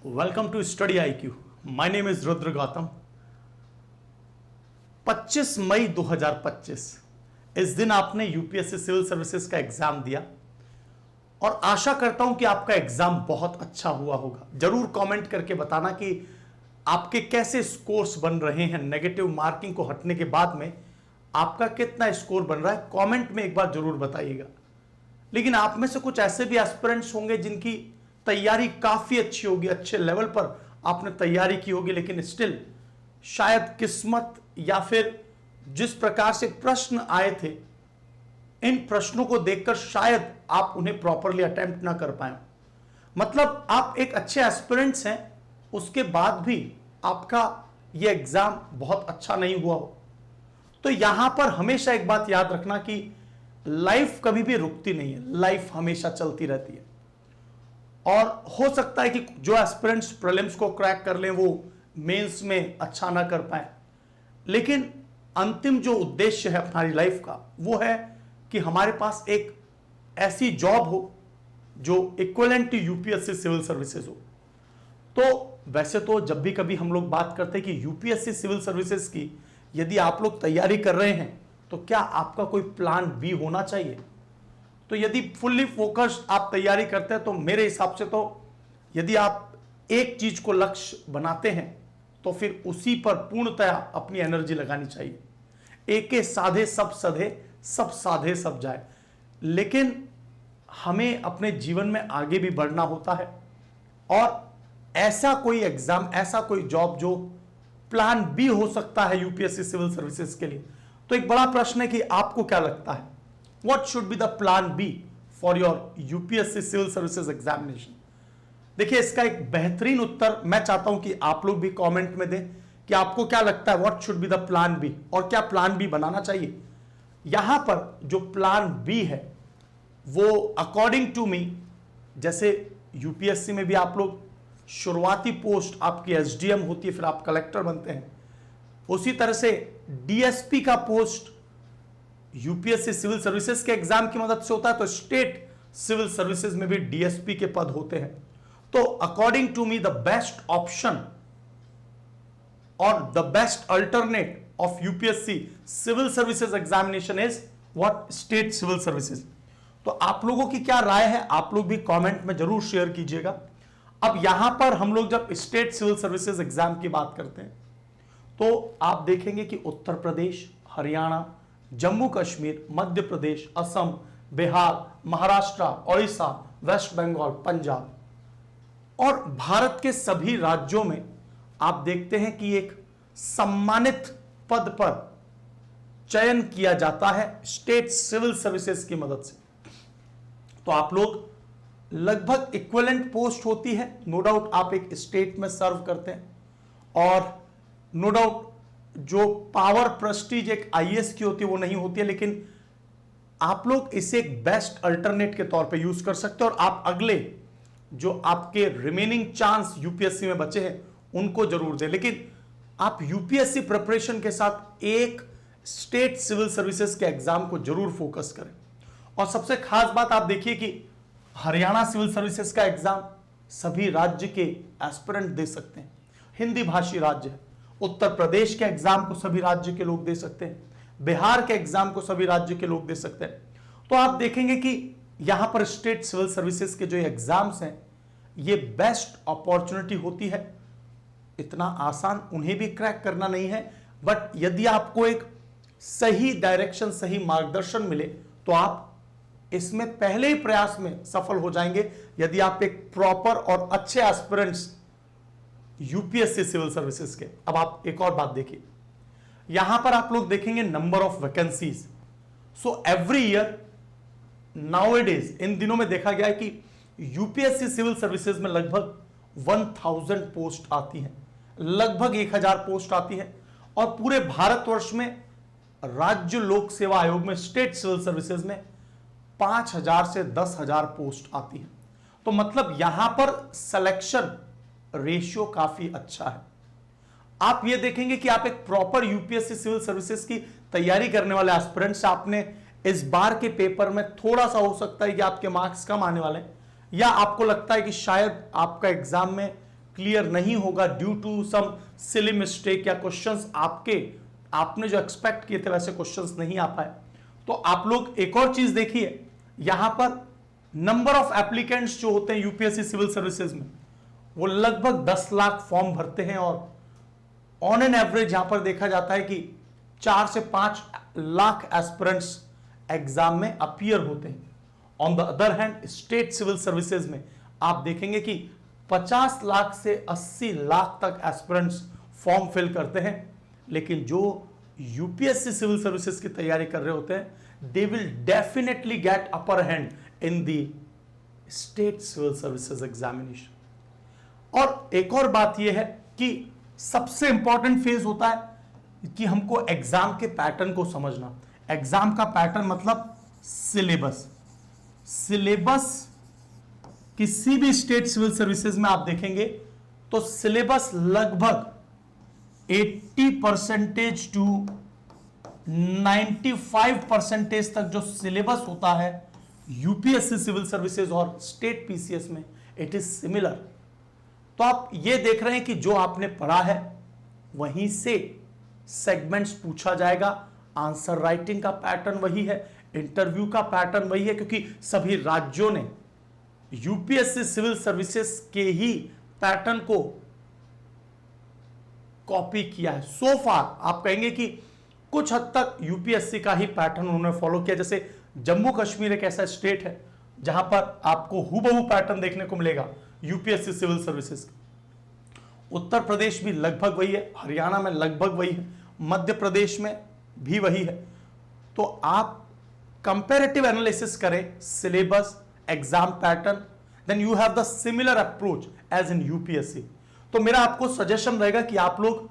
Welcome to study IQ। My name is Rudra Gautam. 25 मई 2025 इस दिन आपने यूपीएससी सिविल सर्विसेज का एग्जाम दिया और आशा करता हूं कि आपका एग्जाम बहुत अच्छा हुआ होगा। जरूर कमेंट करके बताना कि आपके कैसे स्कोर्स बन रहे हैं। नेगेटिव मार्किंग को हटने के बाद में आपका कितना स्कोर बन रहा है, कमेंट में एक बार जरूर बताइएगा। लेकिन आप में से कुछ ऐसे भी एस्पिरेंट्स होंगे जिनकी तैयारी काफी अच्छी होगी, अच्छे लेवल पर आपने तैयारी की होगी, लेकिन स्टिल शायद किस्मत या फिर जिस प्रकार से प्रश्न आए थे, इन प्रश्नों को देखकर शायद आप उन्हें प्रॉपरली अटेम्प्ट ना कर पाए। मतलब आप एक अच्छे एस्पिरेंट्स हैं, उसके बाद भी आपका यह एग्जाम बहुत अच्छा नहीं हुआ हो। तो यहां पर हमेशा एक बात याद रखना कि लाइफ कभी भी रुकती नहीं है, लाइफ हमेशा चलती रहती है। और हो सकता है कि जो एस्पिरेंट्स प्रीलिम्स को क्रैक कर लें वो मेंस में अच्छा ना कर पाए, लेकिन अंतिम जो उद्देश्य है हमारी लाइफ का वो है कि हमारे पास एक ऐसी जॉब हो जो equivalent to UPSC civil services हो। तो वैसे तो जब भी कभी हम लोग बात करते हैं कि यूपीएससी सिविल सर्विसेज की यदि आप लोग तैयारी कर रहे हैं तो क्या आपका कोई प्लान बी होना चाहिए। तो यदि फुल्ली फोकस्ड आप तैयारी करते हैं तो मेरे हिसाब से तो यदि आप एक चीज को लक्ष्य बनाते हैं तो फिर उसी पर पूर्णतया अपनी एनर्जी लगानी चाहिए। एके साधे सब सधे, सब साधे सब जाए। लेकिन हमें अपने जीवन में आगे भी बढ़ना होता है और ऐसा कोई एग्जाम, ऐसा कोई जॉब जो प्लान बी हो सकता है यूपीएससी सिविल सर्विसेज के लिए। तो एक बड़ा प्रश्न है कि आपको क्या लगता है, What should be the plan B for your UPSC Civil Services Examination? देखिए, इसका एक बेहतरीन उत्तर मैं चाहता हूं कि आप लोग भी कमेंट में दें कि आपको क्या लगता है What should be the plan B और क्या प्लान बी बनाना चाहिए। यहां पर जो प्लान बी है वो अकॉर्डिंग टू मी, जैसे यूपीएससी में भी आप लोग शुरुआती पोस्ट आपकी एसडीएम होती है, फिर आप कलेक्टर बनते हैं, उसी तरह से डीएसपी का पोस्ट यूपीएससी सिविल सर्विसेज के एग्जाम की मदद से होता है, तो स्टेट सिविल सर्विसेज में भी डीएसपी के पद होते हैं। तो according to me the best option और the best alternate of UPSC civil services examination is what, state civil services. तो आप लोगों की क्या राय है, आप लोग भी कमेंट में जरूर शेयर कीजिएगा। अब यहां पर हम लोग जब स्टेट सिविल सर्विसेज एग्जाम की बात करते हैं तो आप देखेंगे कि उत्तर प्रदेश, हरियाणा, जम्मू कश्मीर, मध्य प्रदेश, असम, बिहार, महाराष्ट्र, ओडिशा, वेस्ट बंगाल, पंजाब और भारत के सभी राज्यों में आप देखते हैं कि एक सम्मानित पद पर चयन किया जाता है स्टेट सिविल सर्विसेज की मदद से। तो आप लोग लगभग इक्विवेलेंट पोस्ट होती है, नो डाउट आप एक स्टेट में सर्व करते हैं और नो डाउट जो पावर प्रेस्टीज एक आईएएस की होती है वो नहीं होती है, लेकिन आप लोग इसे एक बेस्ट अल्टरनेट के तौर पे यूज कर सकते हैं और आप अगले जो आपके रिमेनिंग चांस यूपीएससी में बचे हैं उनको जरूर दें। लेकिन आप यूपीएससी प्रिपरेशन के साथ एक स्टेट सिविल सर्विसेज के एग्जाम को जरूर फोकस करें। और सबसे खास बात आप देखिए कि हरियाणा सिविल सर्विसेज का एग्जाम सभी राज्य के एस्पिरेंट दे सकते हैं, हिंदी भाषी राज्य है। उत्तर प्रदेश के एग्जाम को सभी राज्य के लोग दे सकते हैं, बिहार के एग्जाम को सभी राज्य के लोग दे सकते हैं। तो आप देखेंगे कि यहां पर स्टेट सिविल सर्विसेज के जो एग्जाम्स हैं ये बेस्ट अपॉर्चुनिटी होती है। इतना आसान उन्हें भी क्रैक करना नहीं है, बट यदि आपको एक सही डायरेक्शन, सही मार्गदर्शन मिले तो आप इसमें पहले ही प्रयास में सफल हो जाएंगे यदि आप एक प्रॉपर और अच्छे एस्पिरेंट्स यूपीएससी सिविल सर्विसेज के। अब आप एक और बात देखिए, यहां पर आप लोग देखेंगे number of vacancies. So every year nowadays, इन दिनों में देखा गया है कि यूपीएससी सिविल सर्विसेज में लगभग 1000 पोस्ट आती हैं, लगभग 1000 पोस्ट आती है। और पूरे भारतवर्ष में राज्य लोक सेवा आयोग में स्टेट सिविल सर्विसेज में 5000 से 10,000 पोस्ट आती है। तो मतलब यहां पर सिलेक्शन रेशियो काफी अच्छा है। आप ये देखेंगे कि आप एक प्रॉपर यूपीएससी सिविल सर्विसेज की तैयारी करने वाले एस्पिरेंट्स, आपने इस बार के पेपर में थोड़ा सा हो सकता है कि आपके मार्क्स कम आने वाले हैं, या आपको लगता है कि शायद आपका एग्जाम में क्लियर नहीं होगा due to some silly mistake, या क्वेश्चंस आपने जो एक्सपेक्ट किए थे वैसे क्वेश्चंस नहीं आ पाए, तो आप लोग एक और चीज देखिए, यहां पर नंबर ऑफ एप्लीकेंट्स जो होते हैं यूपीएससी सिविल सर्विसेज में, वो लगभग 10 लाख फॉर्म भरते हैं, और ऑन एन एवरेज यहां पर देखा जाता है कि 4 से 5 लाख एस्पिरेंट्स एग्जाम में अपीयर होते हैं। On the other hand state civil services में आप देखेंगे कि 50 लाख से 80 लाख तक एस्पिरेंट्स फॉर्म फिल करते हैं, लेकिन जो यूपीएससी सिविल सर्विसेज की तैयारी कर रहे होते हैं, they will definitely get upper hand in the state civil services examination. और एक और बात यह है कि सबसे इंपॉर्टेंट फेज होता है कि हमको एग्जाम के पैटर्न को समझना। एग्जाम का पैटर्न मतलब सिलेबस। सिलेबस किसी भी स्टेट सिविल सर्विसेज में आप देखेंगे तो सिलेबस लगभग 80% टू 95% तक जो सिलेबस होता है यूपीएससी सिविल सर्विसेज और स्टेट पीसीएस में, इट इज सिमिलर। तो आप ये देख रहे हैं कि जो आपने पढ़ा है वहीं से सेगमेंट्स पूछा जाएगा, आंसर राइटिंग का पैटर्न वही है, इंटरव्यू का पैटर्न वही है, क्योंकि सभी राज्यों ने यूपीएससी सिविल सर्विसेज के ही पैटर्न को कॉपी किया है। सो फार आप कहेंगे कि कुछ हद तक यूपीएससी का ही पैटर्न उन्होंने फॉलो किया। जैसे जम्मू कश्मीर एक ऐसा स्टेट है जहां पर आपको हूबहू पैटर्न देखने को मिलेगा UPSC civil services. Uttar Pradesh भी लगभग वही है, हरियाणा में लगभग वही है, मध्य प्रदेश में भी वही है। तो आप कंपैरेटिव एनालिसिस करें syllabus, exam pattern, then you have the similar approach as in UPSC. तो मेरा आपको सजेशन रहेगा कि आप लोग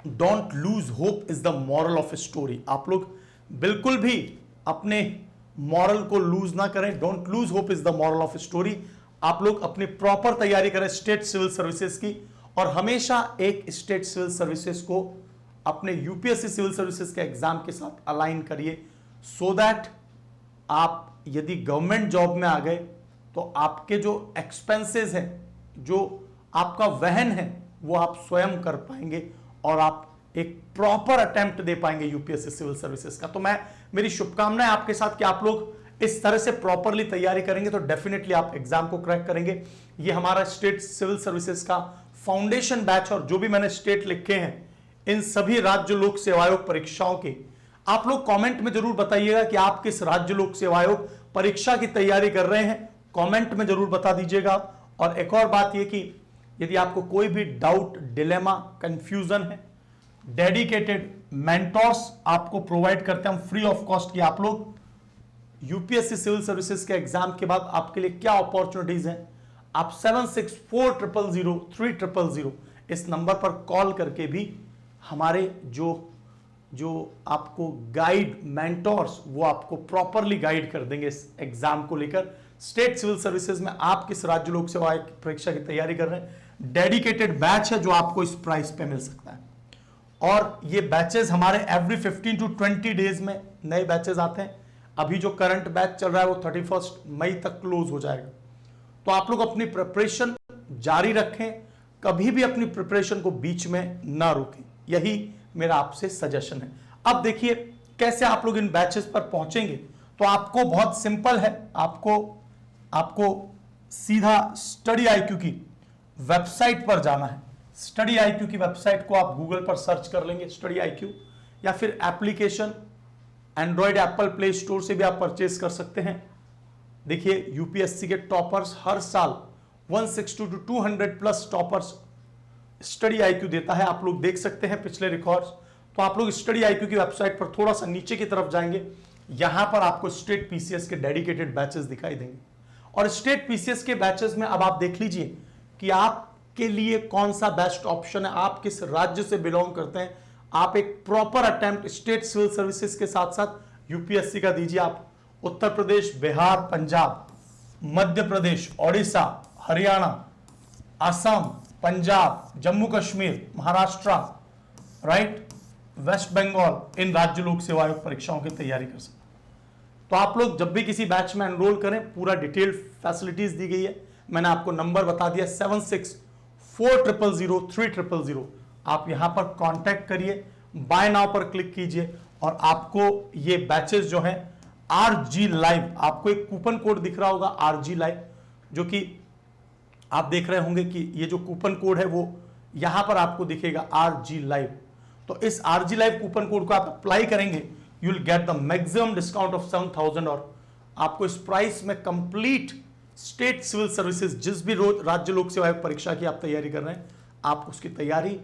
don't lose hope is the moral of story. आप लोग बिल्कुल भी अपने मॉरल को लूज ना करें। Don't lose hope is the moral of story. आप लोग अपनी प्रॉपर तैयारी करें स्टेट सिविल सर्विसेज की, और हमेशा एक स्टेट सिविल सर्विसेज को अपने यूपीएससी सिविल सर्विसेज के एग्जाम के साथ अलाइन करिए, सो दैट आप यदि गवर्नमेंट जॉब में आ गए तो आपके जो एक्सपेंसेस हैं, जो आपका वहन है, वो आप स्वयं कर पाएंगे और आप एक प्रॉपर अटेम्प्ट दे पाएंगे यूपीएससी सिविल सर्विसेज का। तो मेरी शुभकामनाएं आपके साथ कि आप लोग इस तरह से प्रॉपरली तैयारी करेंगे तो डेफिनेटली आप एग्जाम को क्रैक करेंगे। ये हमारा स्टेट सिविल सर्विसेज का फाउंडेशन बैच, और जो भी मैंने स्टेट लिखे हैं इन सभी राज्य लोक सेवा आयोग परीक्षाओं के, आप लोग कमेंट में जरूर बताइएगा कि आप किस राज्य लोक सेवा आयोग परीक्षा की तैयारी कर रहे हैं, कमेंट में जरूर बता दीजिएगा। और एक और बात यह कि यदि आपको कोई भी डाउट, डिलेमा, कंफ्यूजन है, डेडिकेटेड मेंटोर्स आपको प्रोवाइड करते हैं हम फ्री ऑफ कॉस्ट की। आप लोग यूपीएससी सिविल सर्विसेज के एग्जाम के बाद आपके लिए क्या अपॉर्चुनिटीज हैं, आप 76400300 इस नंबर पर कॉल करके भी हमारे जो आपको गाइड मेंटोर्स, वो आपको प्रॉपरली गाइड कर देंगे इस एग्जाम को लेकर। स्टेट सिविल सर्विसेज में आप किस राज्य लोक सेवा आयोग परीक्षा की तैयारी कर रहे हैं, डेडिकेटेड बैच है जो आपको इस प्राइस पे मिल सकता है। और ये बैचेस हमारे एवरी 15 to 20 डेज में नए बैचेस आते हैं। अभी जो करंट बैच चल रहा है वो 31 मई तक क्लोज हो जाएगा। तो आप लोग अपनी प्रिपरेशन जारी रखें, कभी भी अपनी प्रिपरेशन को बीच में ना रोकें, यही मेरा आपसे सजेशन है। अब देखिए कैसे आप लोग इन बैचेस पर पहुंचेंगे। तो आपको बहुत सिंपल है, आपको सीधा स्टडी आईक्यू की वेबसाइट पर जाना है। स्टडी आईक्यू की वेबसाइट को आप गूगल पर सर्च कर लेंगे स्टडी आईक्यू, या फिर application Android Apple play store से भी आप परचेज कर सकते हैं। देखिए यूपीएससी के टॉपर्स हर साल 160 to 200 plus toppers study IQ देता है। आप लोग देख सकते हैं पिछले रिकॉर्ड्स। तो आप लोग स्टडी आईक्यू की वेबसाइट पर थोड़ा सा नीचे की तरफ जाएंगे, यहां पर आपको स्टेट पीसीएस के डेडिकेटेड बैचेस दिखाई देंगे। और स्टेट पीसीएस के बैचेस में अब आप देख लीजिए कि आपके लिए कौन सा बेस्ट ऑप्शन है, आप किस राज्य से बिलोंग करते हैं। आप एक proper attempt state civil services के साथ साथ यूपीएससी का दीजिए। आप Uttar Pradesh, Bihar, Punjab, Madhya Pradesh, Odisha, Haryana, Assam, Punjab, Jammu Kashmir, Maharashtra, right, West Bengal, इन राज्य लोक सेवा आयोग परीक्षाओं की तैयारी कर सकते हैं। तो आप लोग जब भी किसी बैच में एनरोल करें, पूरा डिटेल्ड फैसिलिटीज दी गई है। मैंने आपको नंबर बता दिया 400300। आप यहां पर कांटेक्ट करिए, बाय नाउ पर क्लिक कीजिए और आपको ये बैचेस जो हैं RG लाइव, आपको एक कूपन कोड दिख रहा होगा RG लाइव, जो कि आप देख रहे होंगे कि ये जो कूपन कोड है वो यहां पर आपको दिखेगा RG लाइव। तो इस RG लाइव कूपन कोड को आप अप्लाई करेंगे, you will get the maximum discount of 7000 और आपको इस प्राइस में कंप्लीट स्टेट सिविल सर्विसेज, जिस भी राज्य लोक सेवा आयोग परीक्षा की आप तैयारी कर रहे हैं, आप उसकी तैयारी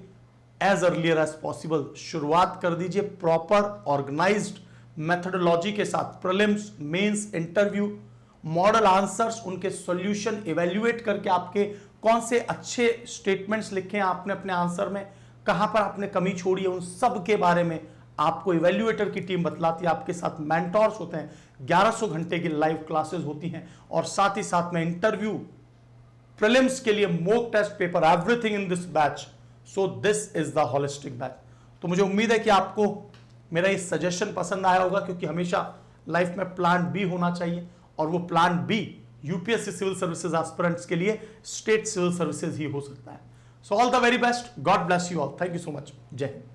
एज अर्लियर एज पॉसिबल शुरुआत कर दीजिए। प्रॉपर ऑर्गेनाइज्ड मेथोडोलॉजी के साथ prelims, mains, interview, model answers, उनके सॉल्यूशन इवैल्यूएट करके आपके कौन से अच्छे स्टेटमेंट्स लिखे हैं आपने अपने आंसर में, कहां पर आपने कमी छोड़ी है, उन सब के बारे में आपको इवैल्यूएटर की टीम बतलाती है। आपके साथ मेंटोर्स होते हैं, 1100 घंटे की लाइव क्लासेस होती हैं और साथ ही साथ में इंटरव्यू, प्रीलिम्स के लिए mock test paper, everything in this batch. So this is the holistic batch. तो मुझे उम्मीद है कि आपको मेरा ये सजेशन पसंद आया होगा, क्योंकि हमेशा लाइफ में प्लान बी होना चाहिए और वो plan B UPSC civil services aspirants के लिए स्टेट सिविल सर्विसेज ही हो सकता है। So all the very best, God bless you all, thank you so much, जय हिंद।